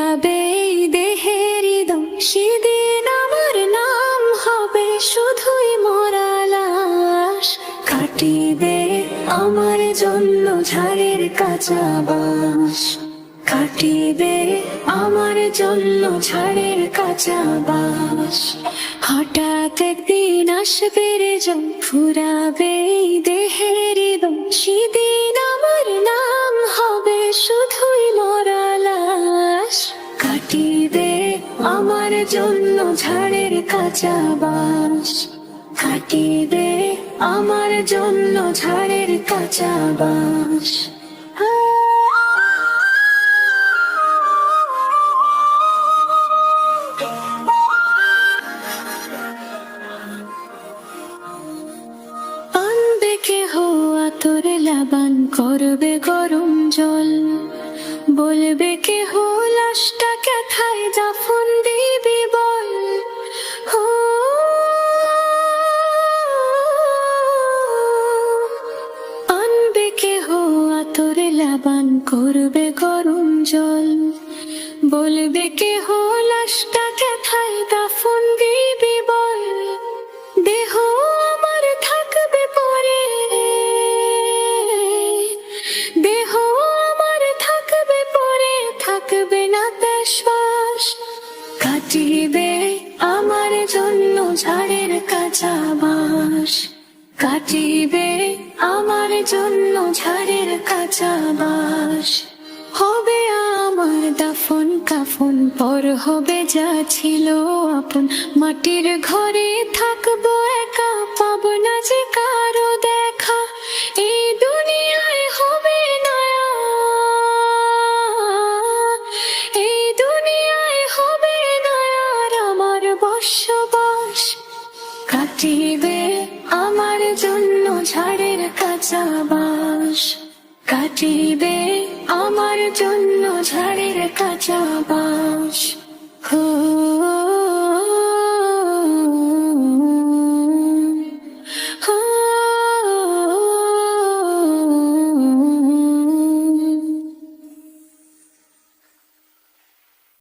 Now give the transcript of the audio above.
ফুরাবে এই দেহের দম, সেদিন আমার নাম হবে শুধুই মরা লাশ। কাটিবে আমার জন্য ঝাড়ের কাঁচা বাঁশ, কাটিবে আমার জন্য ঝাড়ের কাঁচা বাঁশ। হঠাৎ একদিন আসবে রে যখন ফুরাবে এই দেহের দম, সেদিন আমার নাম হবে শুধুই মরা লাশ। কাটিবে আমার জন্য ঝাড়ের কাঁচা বাঁশ, কাটিবে আমার জন্য ঝাড়ের কাঁচা বাঁশ। আনবে কেহ আতর লাবান, করবে গরম জল, বলবে কেহ লাশটা কেথায় দাফন দিবি বল। ও আনবে কেহ আতর লাবান, করবে গরম জল, বলবে কেহ লাশটা কেথায় দাফন দিবি বল। দেহ আমার থাকবে পরে, দেহ আমার থাকবে পরে, থাকবে না শ্বাস। কাটিবে আমার জন্য ঝাড়ের কাঁচা বাঁশ, কাটিবে আমার জন্য ঝাড়ের কাঁচা বাঁশ। হবে আমার দাফন কাফন, পর হবে যা ছিল আপন, মাটির ঘরে থাকবো একা, পাবো না যে কারো দেখা। এই দুনিয়ায় হবে না, এই দুনিয়ায় হবে না আর আমার বসবাস। কাটিবে আমার জন্য ঝাড়ের কাঁচা বাঁশ, কাটিবে আমার জন্য ঝাড়ের কাঁচা বাঁশ।